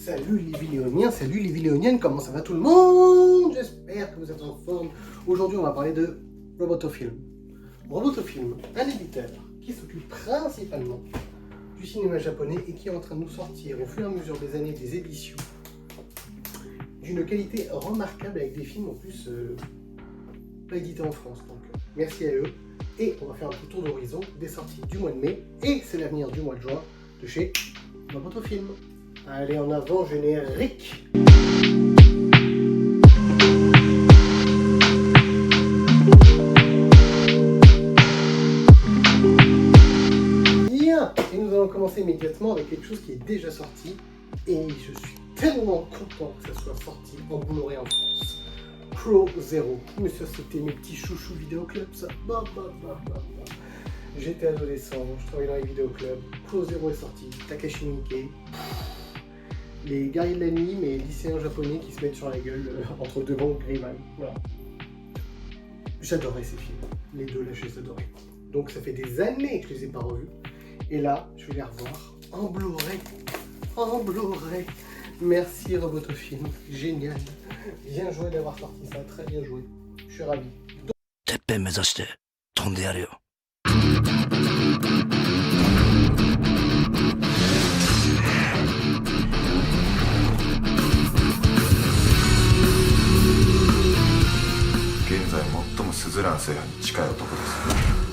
Salut les Villéoniens, salut les Villéoniennes, comment ça va tout le monde? J'espère que vous êtes en forme. Aujourd'hui on va parler de Robotofilm. Robotofilm, un éditeur qui s'occupe principalement du cinéma japonais et qui est en train de nous sortir au fur et à mesure des années des éditions d'une qualité remarquable avec des films en plus pas édités en France. Donc merci à eux. Et on va faire un petit tour d'horizon des sorties du mois de mai et c'est l'avenir du mois de juin de chez Robotofilm. Allez, en avant, générique. Bien, et nous allons commencer immédiatement avec quelque chose qui est déjà sorti. Et je suis tellement content que ça soit sorti en Blu-ray en France. Crow Zero. Mais ça, c'était mes petits chouchous vidéoclubs, ça. J'étais adolescent, je travaillais dans les vidéoclubs. Crow Zero est sorti. Takashi Miike. Les guerriers de la nuit, mais lycéens japonais qui se mettent sur la gueule entre deux banques rivales. Voilà. J'adorais ces films. Les deux là, je les adorais. Donc ça fait des années que je les ai pas revus. Et là, je vais les revoir en Blu-ray. En Blu-ray. Merci Robotofilm. Génial. Bien joué d'avoir sorti ça. Très bien joué. Je suis ravi. てっぺん目指して飛んでやるよ。現在最もスズラン制覇に近い男で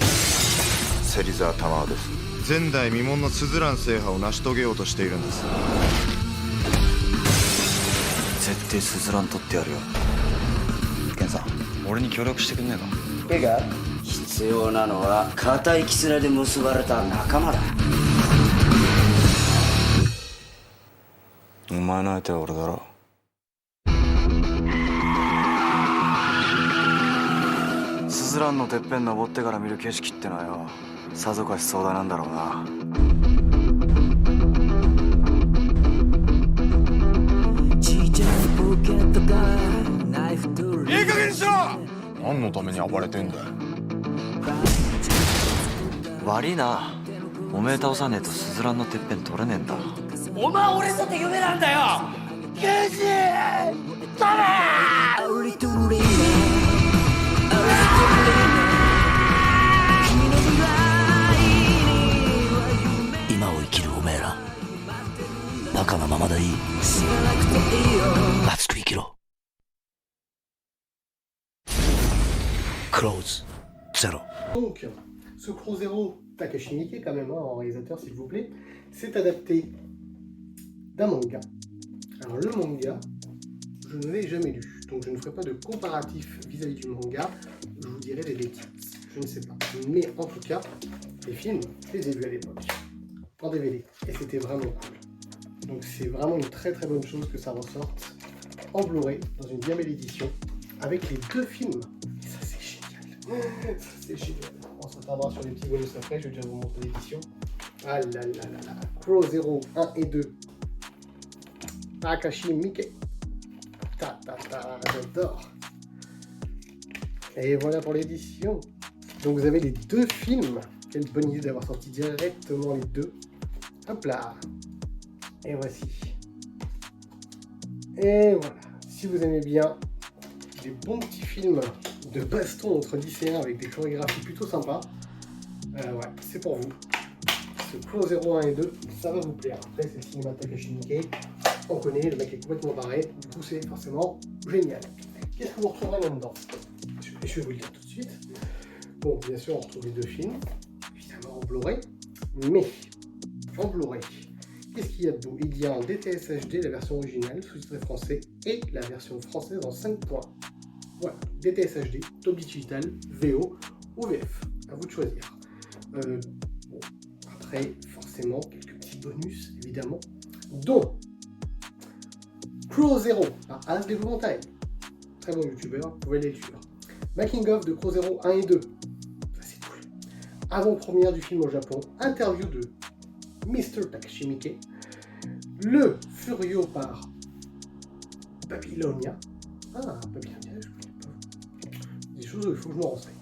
す芹沢玉緒です前代未聞のスズラン制覇を成し遂げようとしているんです。絶対スズラン取ってやるよ。ケンさん、俺に協力してくんねえか。てか必要なのは固い絆で結ばれた仲間だ。お前の相手は俺だろ。スズランのてっぺん登ってから見る景色ってのはよ、さぞかし壮大なんだろうな。いい加減にしろ！何のために暴れてんだよ。悪いな、おめえ倒さねえとスズランのてっぺん取れねえんだ。お前俺とて夢なんだよ。ケンジダメ今を生きるおめえら、バカなままでいい。熱く生きろ。Close Zero. Donc, ce Crow Zero, Takashi Miike quand même, en réalisateur s'il vous plaît, c'est adapté d'un manga. Alors le manga, je ne l'ai jamais lu, donc je ne ferai pas de comparatif vis-à-vis du manga, je vous dirai des bêtises, je ne sais pas. Mais en tout cas, les films, je les ai vus à l'époque, en DVD, et c'était vraiment cool. Donc c'est vraiment une très très bonne chose que ça ressorte en Blu-ray, dans une bien belle édition, avec les deux films. Et ça c'est génial, ça c'est génial. On se retardera sur les petits bonus après, je vais déjà vous montrer l'édition. Ah là là là là, Crow Zero 1 et 2. Takashi Miike. J'adore. Et voilà pour l'édition. Donc vous avez les deux films. Quelle bonne idée d'avoir sorti directement les deux. Hop là. Et voici. Et voilà. Si vous aimez bien des bons petits films de baston entre lycéens avec des chorégraphies plutôt sympas, ouais, c'est pour vous. Ce Crow 0, 1 et 2, ça va vous plaire. Après, c'est le cinéma Takashi Miike. On connaît, le mec est complètement barré. Du coup, c'est forcément génial. Qu'est-ce que vous retrouverez là-dedans? Je vais vous le dire tout de suite. Bon, bien sûr, on retrouve les deux films, évidemment en Blu-ray. Mais, en Blu-ray, qu'est-ce qu'il y a de beau? Il y a en DTS HD la version originale, sous-titrée français, et la version française en 5 points. Voilà, DTS HD, Dolby Digital, VO ou VF. À vous de choisir. Bon, après, forcément, quelques petits bonus, évidemment, dont Crow Zero par As Developmental. Très bon youtubeur, vous pouvez aller le suivre. Making of de Crow Zero 1 et 2. Ça c'est cool. Avant-première du film au Japon. Interview de Mr. Takashi Miike. Le Furio par Babylonia. Ah, Babylonia, je ne connais pas. Des choses où il faut que je me renseigne.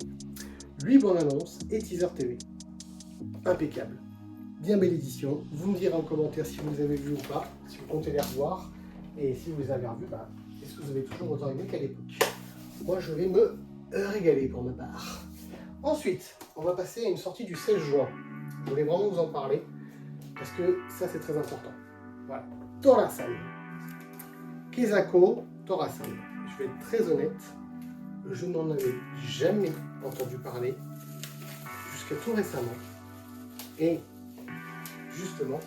8 bandes annonces et teaser TV. Impeccable. bien belle édition. Vous me direz en commentaire si vous les avez vus ou pas, si vous comptez les revoir. Et si vous les avez revus, bah, est-ce que vous avez toujours autant aimé qu'à l'époque? Moi, je vais me régaler pour ma part. Ensuite, on va passer à une sortie du 16 juin. Je voulais vraiment vous en parler, parce que ça, c'est très important. Voilà. Tora-san. Kezako Tora-san. Je vais être très honnête, je n'en avais jamais entendu parler jusqu'à tout récemment. Et justement,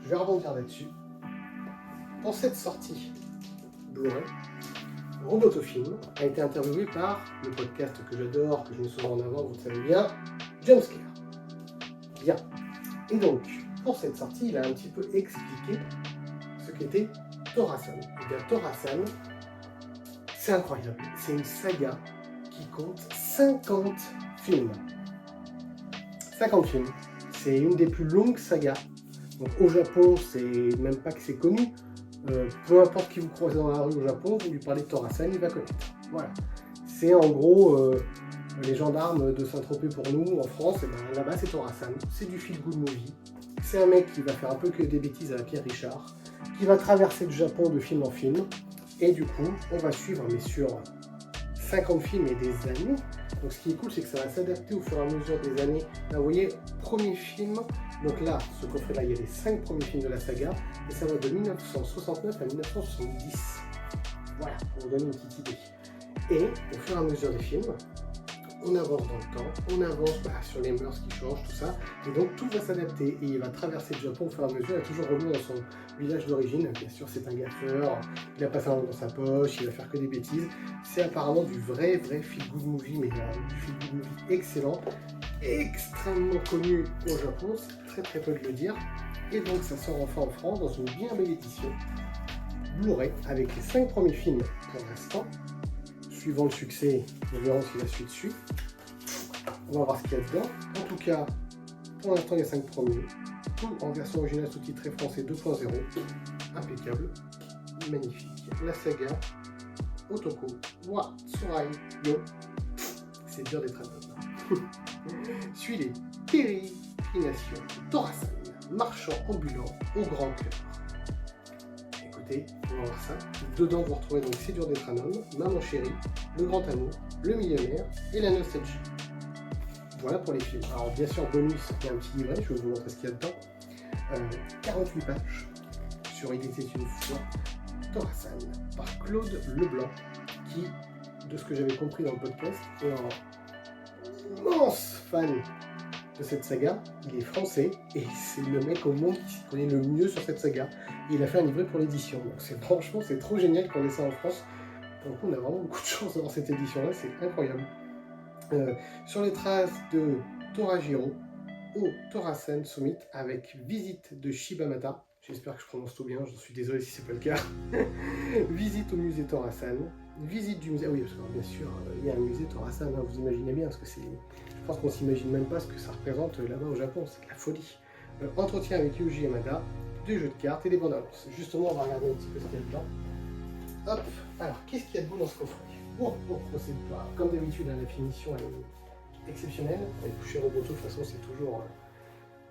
je vais rebondir là-dessus. Pour cette sortie Blu-ray, Robotofilm a été interviewé par le podcast que j'adore, que je mets souvent en avant, vous le savez bien, Jumpscare. Bien. Et donc, pour cette sortie, il a un petit peu expliqué ce qu'était Tora-san. Et bien, Tora-san, c'est incroyable. C'est une saga qui compte 50 films. 50 films. C'est une des plus longues sagas. Donc, au Japon, c'est même pas que c'est connu. Peu importe qui vous croisez dans la rue au Japon, vous lui parlez de Tora-san, il va connaître. Voilà. C'est en gros les gendarmes de Saint-Tropez pour nous en France, et ben là-bas c'est Tora-san. C'est du feel good movie. C'est un mec qui va faire un peu que des bêtises à la Pierre Richard, qui va traverser le Japon de film en film. Et du coup, on va suivre, mais sur 50 films et des années. Donc ce qui est cool, c'est que ça va s'adapter au fur et à mesure des années. Là, vous voyez, premier film. Donc là, ce coffret-là, il y a les 5 premiers films de la saga, et ça va de 1969 à 1970. Voilà, pour vous donner une petite idée. Et au fur et à mesure des films, on avance dans le temps, on avance sur les mœurs qui changent, tout ça, et donc tout va s'adapter, et il va traverser le Japon au fur et à mesure, il va toujours revenir dans son village d'origine. Bien sûr, c'est un gaffeur, il a passé un moment dans sa poche, il va faire que des bêtises. C'est apparemment du vrai feel-good movie, mais du feel-good movie excellent, extrêmement connu au Japon, c'est très peu de le dire. Et donc ça sort enfin en France dans une bien belle édition Blu-ray avec les 5 premiers films pour l'instant. Suivant le succès, nous verrons si la suite suit. On va voir ce qu'il y a dedans. En tout cas, pour l'instant les 5 premiers, tout en version originale sous-titrée français 2.0, impeccable, magnifique. La saga Otoko wa Tsurai yo, c'est dur d'être un homme. Suit les pérégrinations de Tora-san, marchand ambulant au grand cœur. Écoutez, on va voir ça. Dedans, vous retrouvez donc C'est dur d'être un homme, Maman chérie, Le grand amour, Le millionnaire et La nostalgie. Voilà pour les films. Alors bien sûr, bonus, il y a un petit livret, je vais vous montrer ce qu'il y a dedans. 48 pages sur Il était une fois Tora-san par Claude Leblanc, qui, de ce que j'avais compris dans le podcast, est un immense fan de cette saga. Il est français et c'est le mec au monde qui s'y connaît le mieux sur cette saga. Et il a fait un livret pour l'édition. Donc franchement, c'est trop génial qu'on ait ça en France. Donc on a vraiment beaucoup de chance d'avoir cette édition-là, c'est incroyable. Sur les traces de Torajiro au Tora-san Summit avec visite de Shibamata. J'espère que je prononce tout bien, je suis désolé si c'est pas le cas. Visite au musée Tora-san. Visite du musée. Ah oui, parce que bien sûr, il y a un musée Tora-san, hein, vous imaginez bien, parce que c'est. Je pense qu'on s'imagine même pas ce que ça représente là-bas au Japon, c'est de la folie. Entretien avec Yuji Yamada, des jeux de cartes et des bandes annonces. Justement, on va regarder un petit peu ce qu'il y a dedans. Hop, alors qu'est-ce qu'il y a de beau dans ce coffret? C'est pas. Comme d'habitude, la finition elle est exceptionnelle. Avec chez Roboto, de toute façon, c'est toujours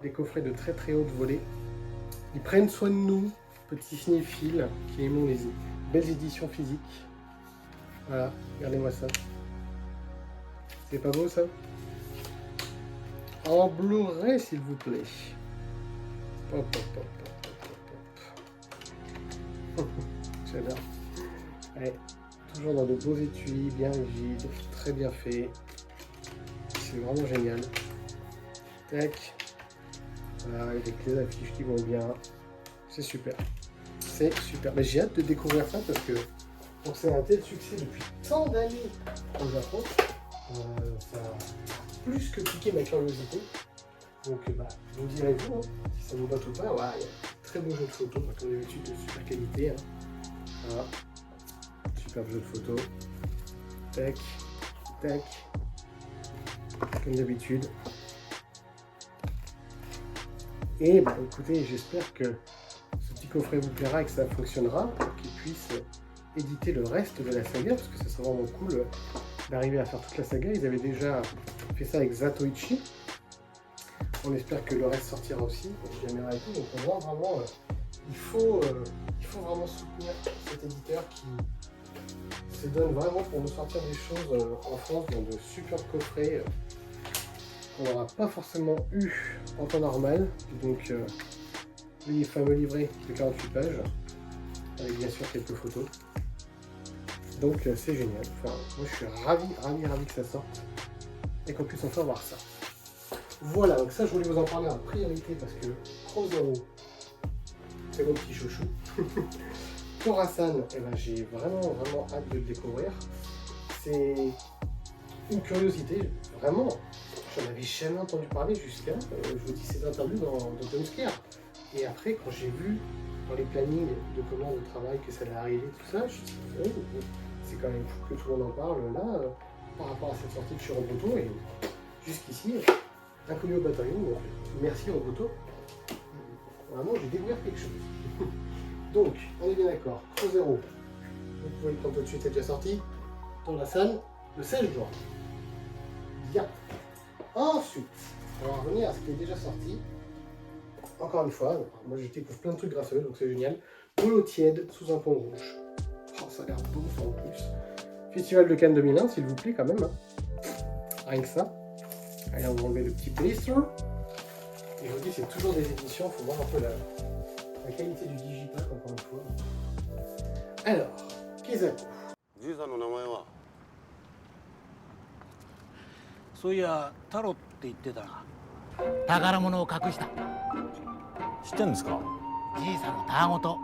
des coffrets de très haute volée. Ils prennent soin de nous, petits cinéphiles qui aimons les belles éditions physiques. Voilà, regardez-moi ça. C'est pas beau ça? En Blu-ray, s'il vous plaît. Hop. J'adore. Ouais, toujours dans de beaux étuis, bien rigides, très bien fait. C'est vraiment génial. Tac. Voilà, avec les affiches qui vont bien. C'est super. C'est super. Mais j'ai hâte de découvrir ça parce que donc c'est un tel succès depuis tant d'années au Japon. Ça a plus que piqué ma curiosité. Donc vous direz vous, hein, si ça vous va tout pas. Voilà, il y a un très beau jeu de photo, comme d'habitude de super qualité. Hein. Voilà. Super jeu de photo. Tac. Comme d'habitude. Et écoutez, j'espère que ce petit coffret vous plaira et que ça fonctionnera pour qu'il puisse éditer le reste de la saga, parce que ça serait vraiment cool d'arriver à faire toute la saga. Ils avaient déjà fait ça avec Zatoichi. On espère que le reste sortira aussi, la caméra et tout. Donc on voit vraiment, il faut vraiment soutenir cet éditeur qui se donne vraiment pour nous sortir des choses en France dans de super coffrets qu'on n'aura pas forcément eu en temps normal. Donc les fameux livrets de 48 pages, avec bien sûr quelques photos. Donc c'est génial. Enfin, moi je suis ravi que ça sorte et qu'on puisse enfin voir ça. Voilà, donc ça je voulais vous en parler en priorité parce que Crow Zero, c'est mon petit chouchou. Khorasan, eh ben, j'ai vraiment hâte de le découvrir. C'est une curiosité, vraiment. J'en avais jamais entendu parler jusqu'à, je vous dis, ces interviews dans Tom Scare. Et après, quand j'ai vu dans les plannings de commandes de travail que ça allait arriver, tout ça, je me suis dit, oh, c'est quand même fou que tout le monde en parle là, par rapport à cette sortie de chez Roboto. Et jusqu'ici, inconnu au bataillon, donc merci Roboto. Vraiment, j'ai découvert quelque chose. Donc, on est bien d'accord, Crow Zero, vous pouvez le prendre tout de suite, c'est déjà sorti dans la salle le 16 juin. Bien. Ensuite, on va revenir à ce qui est déjà sorti. Encore une fois, moi je découvre plein de trucs grâce à eux, donc c'est génial. Boulot tiède sous un pont rouge. Oh, ça a l'air beau ça en plus. Festival de Cannes 2001, s'il vous plaît, quand même. Hein. Rien que ça. Allez, on va enlever le petit blister. Et je vous dis, c'est toujours des éditions, il faut voir un peu la qualité du digipack, encore une fois. Alors, Kizaku. じいさんの名前はそういや太郎って言ってたな。宝物を隠した知ってんですか？じいさんのたわごと。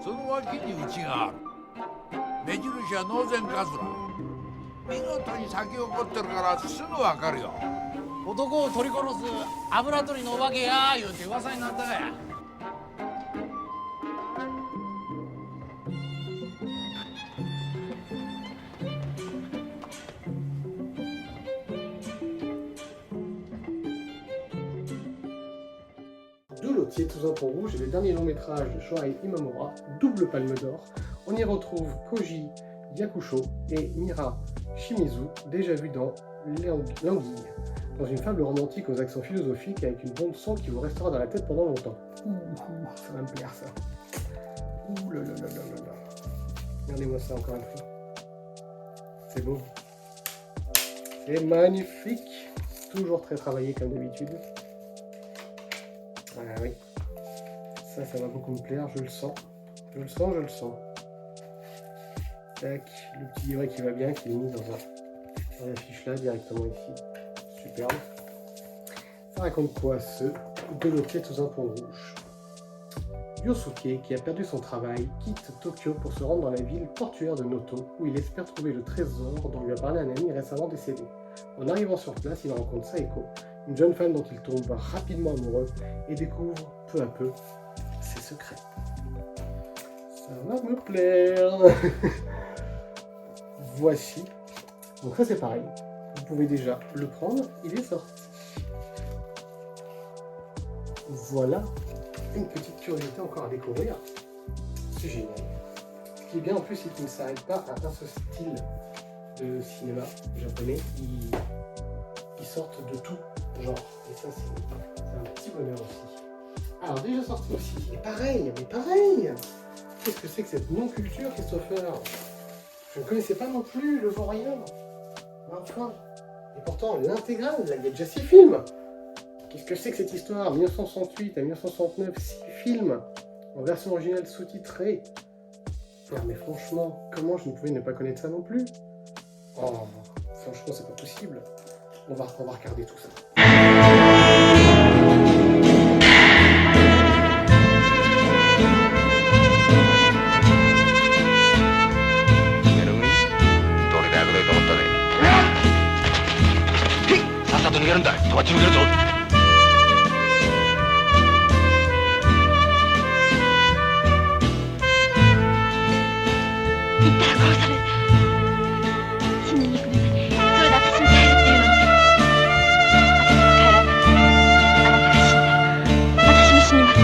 その脇にうちがある。目印はノーゼンカズラ。見事に咲き誇ってるからすぐわかるよ。男を取り殺す油取りのお化けや言うて噂になったがや。De Lotier, Sous un pont rouge, et le dernier long métrage de Shohei Imamura, double palme d'or. On y retrouve Koji Yakusho et Mira Shimizu, déjà vus dans L'Anguille, dans une fable romantique aux accents philosophiques avec une bande son qui vous restera dans la tête pendant longtemps. Ça va me plaire ça. Ouh là là là là là là. Regardez-moi ça encore une fois. C'est beau. C'est magnifique. Toujours très travaillé comme d'habitude. Ah oui. Ça va beaucoup me plaire, je le sens. Je le sens. Tac, le petit livret qui va bien, qui est mis dans la fiche là, directement ici. Superbe. Ça raconte quoi ce De Lotier sous un pont rouge? Yosuke, qui a perdu son travail, quitte Tokyo pour se rendre dans la ville portuaire de Noto, où il espère trouver le trésor dont lui a parlé un ami récemment décédé. En arrivant sur place, il rencontre Saeko, une jeune femme dont il tombe rapidement amoureux et découvre peu à peu ses secrets. Ça va me plaire. Voici. Donc ça c'est pareil. Vous pouvez déjà le prendre, il est sorti. Voilà une petite curiosité encore à découvrir. C'est génial. Ce qui est bien en plus, c'est qu'il ne s'arrête pas à un seul style de cinéma japonais. Ils sortent de tout genre. Et ça, c'est un petit bonheur aussi. Alors, déjà sorti aussi. Et pareil, mais pareil. Qu'est-ce que c'est que cette non-culture, Christopher? Je ne connaissais pas non plus Le Vaurien. Enfin. Et pourtant, l'intégrale, là, il y a déjà 6 films. Qu'est-ce que c'est que cette histoire? 1968 à 1969, 6 films en version originale sous-titrée. Non mais franchement, comment je ne pouvais ne pas connaître ça non plus? Oh, franchement, c'est pas possible. On va regarder tout ça. さっさと逃げるんだ。とばっち抜けるぞ。言ったら殺される。死にに行くのにそれで私に帰るっていうのに。私が帰らない。あなたが死んだら私も死にます。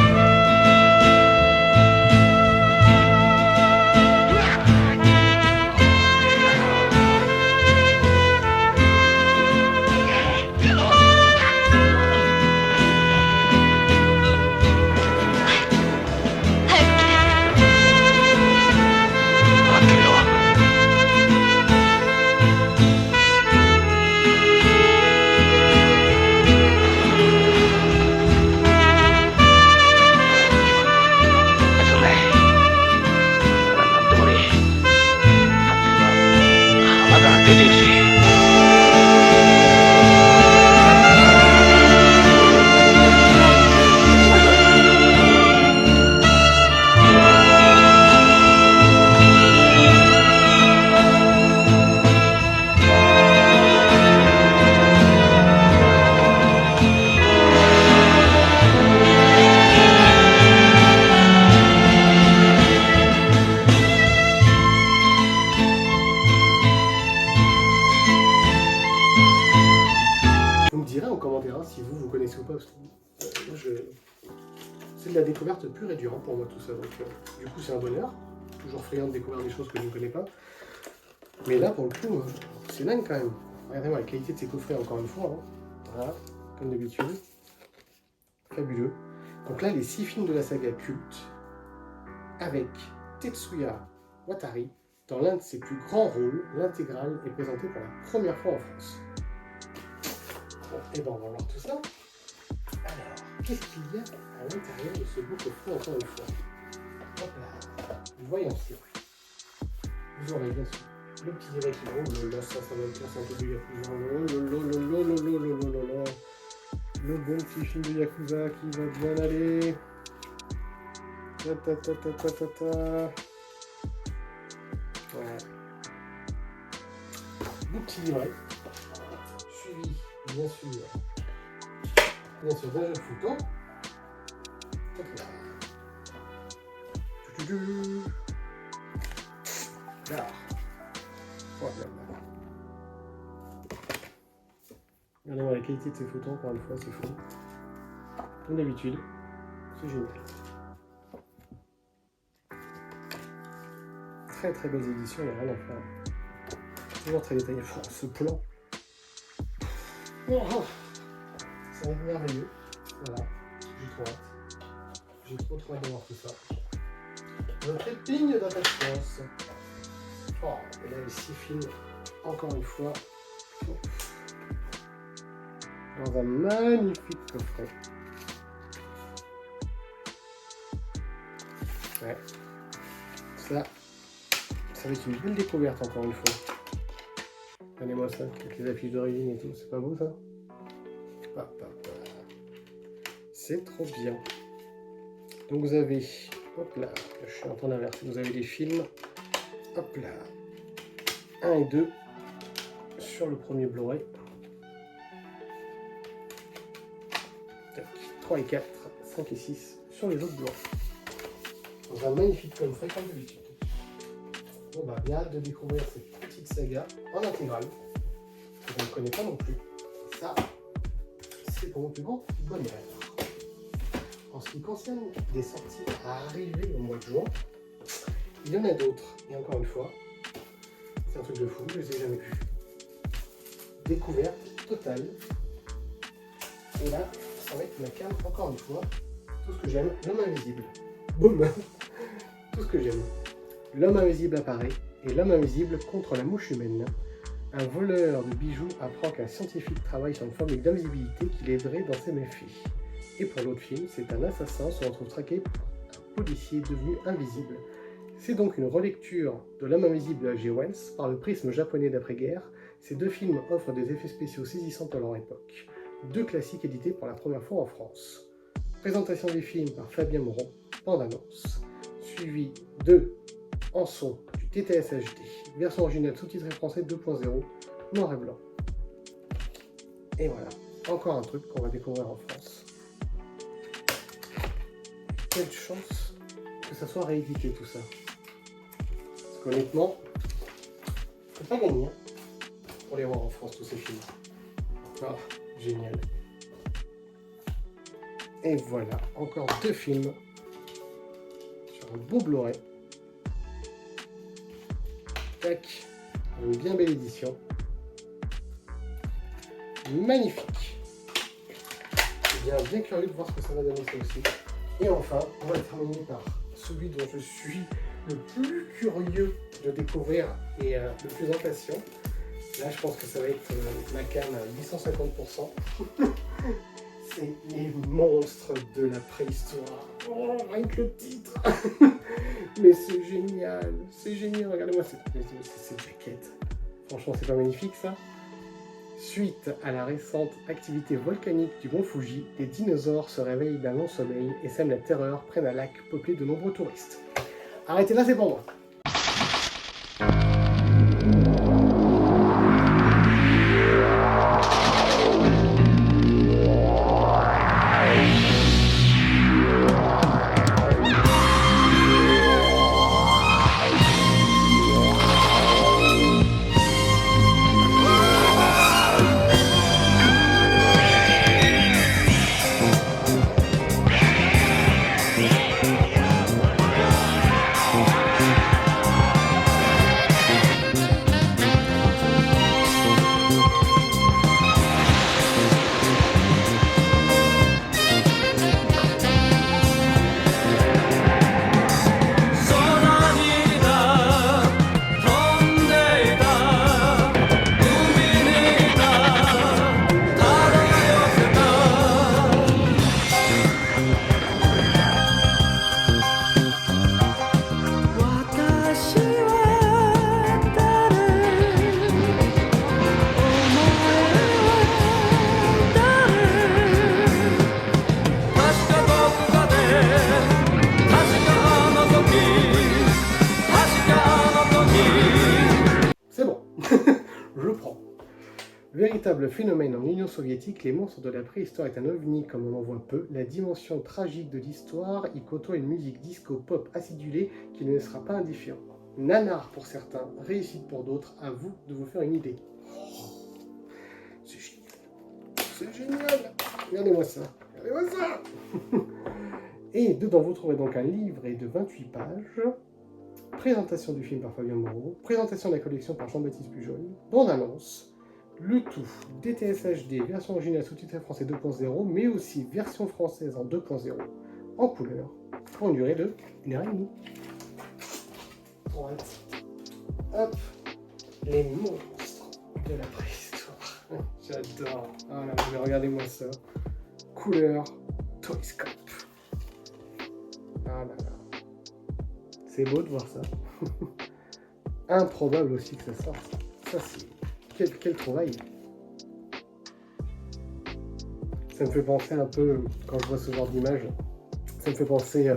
la découverte pure et dure pour moi tout ça. Donc, du coup, c'est un bonheur. Toujours friand de découvrir des choses que je ne connais pas. Mais là, pour le coup, c'est dingue quand même. Regardez-moi la qualité de ces coffrets, encore une fois. Hein. Voilà, comme d'habitude. Fabuleux. Donc là, les 6 films de la saga culte, avec Tetsuya Watari, dans l'un de ses plus grands rôles, l'intégrale est présentée pour la première fois en France. Bon, et ben on va voir tout ça. Alors, qu'est-ce qu'il y a à l'intérieur de ce beau coffret, encore une fois? Hop là, voyons ça. Vous aurez bien sûr le petit livret qui roule, là, ça va me faire un peu de Yakuza. Le bon petit film de Yakuza qui va bien aller. Ouais. Beau petit livret. Suivi, bien sûr d'un jeu de photo. Alors. Voilà. Regardez-moi la qualité de ces photos, encore une fois, c'est fou. Comme d'habitude, c'est génial. Très très belles éditions, il n'y a rien à faire. Toujours très détaillé. Oh, ce plan. Oh, ça va être merveilleux. Voilà, j'ai trop hâte. J'ai trop hâte de voir tout ça. Je trépigne d'impatience. Oh, et là les 6 films, encore une fois, dans un magnifique coffret. Ouais, ça va être une belle découverte encore une fois. Regardez-moi ça, avec les affiches d'origine et tout, c'est pas beau ça? C'est trop bien. Donc vous avez, hop là, je suis en train d'inverser, vous avez les films, hop là, 1 et 2 sur le premier Blu-ray. 3 et 4, 5 et 6 sur les autres Blu-ray. Dans un magnifique coffret comme d'habitude. On va bien hâte de découvrir cette petite saga en intégrale, que je ne connais pas non plus. Ça, c'est pour mon plus grand bonheur. En ce qui concerne des sorties à arriver au mois de juin, il y en a d'autres. Et encore une fois, c'est un truc de fou, je ne les ai jamais vus. Découverte totale. Et là, ça va être ma cam, encore une fois. Tout ce que j'aime, l'homme invisible. Boum. Tout ce que j'aime. L'homme invisible apparaît, et l'homme invisible contre la mouche humaine. Un voleur de bijoux apprend qu'un scientifique travaille sur une formule d'invisibilité qui l'aiderait dans ses méfaits. Et pour l'autre film, c'est un assassin se retrouve traqué par un policier devenu invisible. C'est donc une relecture de L'homme invisible de H.G. Wells par le prisme japonais d'après-guerre. Ces 2 films offrent des effets spéciaux saisissants à leur époque. 2 classiques édités pour la première fois en France. Présentation des films par Fabien Moron, bande-annonce. Suivi de en son du TTS HD, version originale sous-titrée français 2.0, noir et blanc. Et voilà, encore un truc qu'on va découvrir en France. Quelle chance que ça soit réédité tout ça. Parce qu'honnêtement, c'est pas gagné pour les voir en France tous ces films. Ah, génial. Et voilà, encore 2 films sur un beau Blu-ray. Tac, une bien belle édition. Magnifique. Bien curieux de voir ce que ça va donner ça aussi. Et enfin, on va terminer par celui dont je suis le plus curieux de découvrir et le plus impatient. Là, je pense que ça va être ma cam à 850%. C'est les monstres de la préhistoire. Oh, rien que le titre. Mais c'est génial, regardez-moi cette jaquette. Franchement, c'est pas magnifique ça? Suite à la récente activité volcanique du mont Fuji, les dinosaures se réveillent d'un long sommeil et sèment la terreur près d'un lac peuplé de nombreux touristes. Arrêtez là, c'est pour moi. Véritable phénomène en Union soviétique, les monstres de la préhistoire est un ovni comme on en voit peu. La dimension tragique de l'histoire y côtoie une musique disco-pop acidulée qui ne laissera pas indifférent. Nanar pour certains, réussite pour d'autres, à vous de vous faire une idée. C'est génial. C'est génial. Regardez-moi ça. Regardez-moi ça. Et dedans, vous trouverez donc un livret de 28 pages, présentation du film par Fabien Moreau, présentation de la collection par Jean-Baptiste Pujol, bande-annonce, le tout DTS HD, version originale sous-titrée français 2.0, mais aussi version française en 2.0, en couleur, pour une durée de 1h30. Hop, les monstres de la préhistoire. J'adore. Ah là, mais regardez-moi ça. Couleur Toyscope. Ah là là. C'est beau de voir ça. Improbable aussi que ça sorte. Ça, c'est... Quelle trouvaille. Ça me fait penser un peu, quand je vois ce genre d'image, ça me fait penser,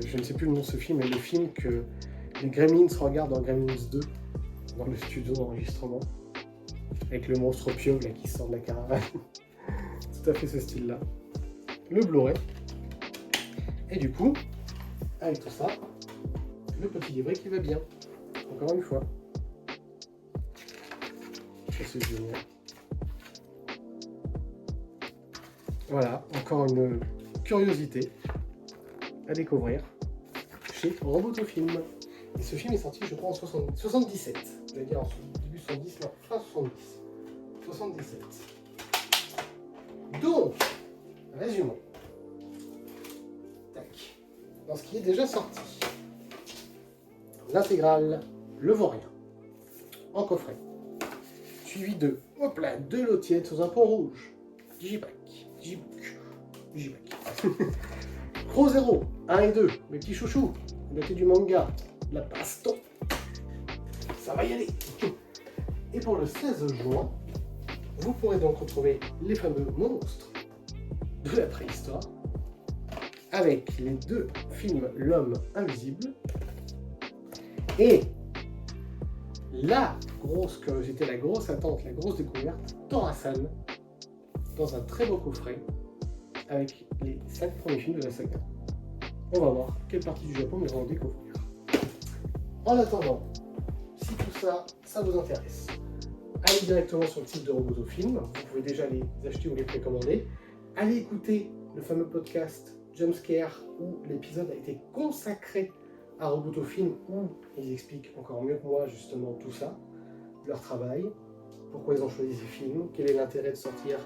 je ne sais plus le nom de ce film, mais le film que les Gremlins regardent dans Gremlins 2, dans le studio d'enregistrement, avec le monstre pieuvre là, qui sort de la caravane. Tout à fait ce style-là. Le Blu-ray. Et du coup, avec tout ça, le petit livret qui va bien. Encore une fois. C'est génial. Voilà, encore une curiosité à découvrir chez Robotofilm. Et ce film est sorti, je crois, en 77. Je vais dire en début 70, non, fin 70. 77. Donc, résumons. Tac. Dans ce qui est déjà sorti. L'intégrale Le Vaurien. En coffret. Suivi de, hop là, deux lotiers sous un pont rouge. Digipack. Gros Zéro, 1 et 2, mes petits chouchous, noté du manga, la baston. Ça va y aller. Et pour le 16 juin, vous pourrez donc retrouver les fameux monstres de la préhistoire, avec les deux films L'Homme Invisible, et la grosse curiosité, la grosse attente, la grosse découverte, Tora-san, dans un très beau coffret, avec les 5 premiers films de la saga. On va voir quelle partie du Japon nous allons découvrir. En attendant, si tout ça, ça vous intéresse, allez directement sur le site de Robotofilm, vous pouvez déjà les acheter ou les précommander. Allez écouter le fameux podcast Jumpscare, où l'épisode a été consacré à Robotofilm, où ils expliquent encore mieux que moi justement tout ça, leur travail, pourquoi ils ont choisi ces films, quel est l'intérêt de sortir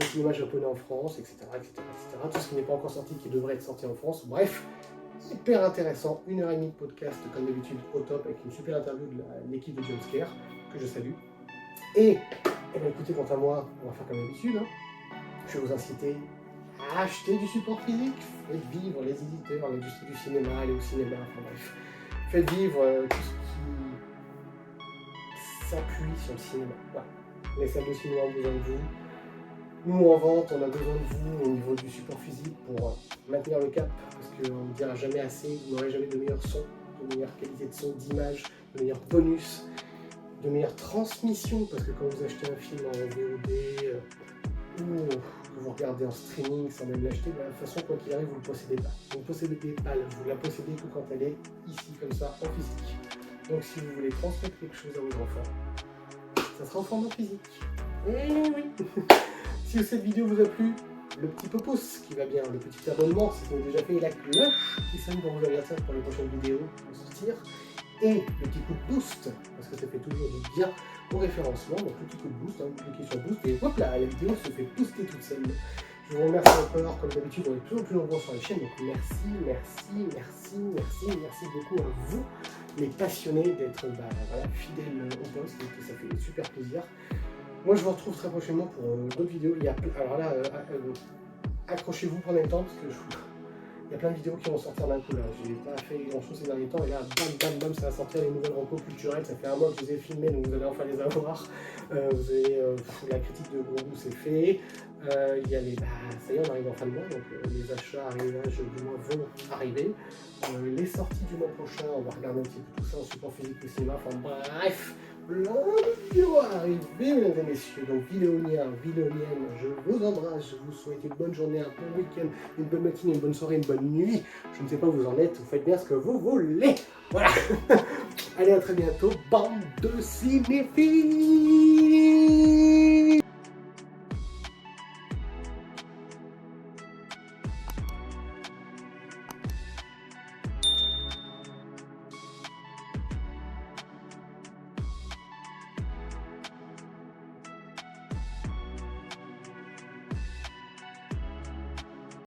le cinéma japonais en France, etc., etc., etc. Tout ce qui n'est pas encore sorti, qui devrait être sorti en France. Bref, hyper intéressant. 1h30 de podcast, comme d'habitude, au top, avec une super interview de l'équipe de Jumpscare, que je salue. Et, eh bien, écoutez, quant à moi, on va faire comme d'habitude. Hein. Je vais vous inciter à acheter du support physique. Faites vivre les éditeurs, l'industrie du cinéma, aller au cinéma, enfin bref. Faites vivre tout ce qui s'appuie sur le cinéma. Voilà. Les salles de cinéma ont besoin de vous. Nous, en vente, on a besoin de vous au niveau du support physique pour maintenir le cap, parce qu'on ne dira jamais assez, vous n'aurez jamais de meilleur son, de meilleure qualité de son, d'image, de meilleurs bonus, de meilleure transmission, parce que quand vous achetez un film en VOD ou que vous regardez en streaming sans même l'acheter, de la façon, quoi qu'il arrive, vous ne le possédez pas. Vous ne possédez pas, vous la possédez que quand elle est ici, comme ça, en physique. Donc si vous voulez transmettre quelque chose à vos enfants, ça sera en format physique. Et oui. Si cette vidéo vous a plu, le petit pouce qui va bien, le petit abonnement si vous avez déjà fait, et la cloche qui sonne pour vous avertir pour les prochaines vidéos qui vont sortir, et le petit coup de boost, parce que ça fait toujours du bien au référencement, donc le petit coup de boost, hein, vous cliquez sur boost et hop là, la vidéo se fait booster toute seule. Je vous remercie encore, comme d'habitude, on est toujours plus nombreux sur la chaîne, donc merci beaucoup à vous, les passionnés, d'être voilà, fidèles au poste, donc ça fait super plaisir. Moi, je vous retrouve très prochainement pour d'autres vidéos. Alors là, accrochez-vous, prenez le temps, parce que il y a plein de vidéos qui vont sortir d'un coup. Là, j'ai pas fait grand-chose ces derniers temps, et là, bam, ça va sortir les nouvelles recos culturelles. Ça fait un mois que je les ai filmés, donc vous allez enfin les avoir. Vous avez la critique de Gros Goût, c'est fait. Il y a les, ça y est, on arrive en fin de mois, donc les achats, arrivages du mois vont arriver. Les sorties du mois prochain, on va regarder un petit peu tout ça en support physique au cinéma. Enfin bref, plein de vidéos à arriver, mesdames et messieurs. Donc, vidéoniens, vidéoniennes, je vous embrasse, je vous souhaite une bonne journée, un bon week-end, une bonne matinée, une bonne soirée, une bonne nuit. Je ne sais pas où vous en êtes, vous faites bien ce que vous voulez. Voilà. Allez, à très bientôt, bande de cinéphiles.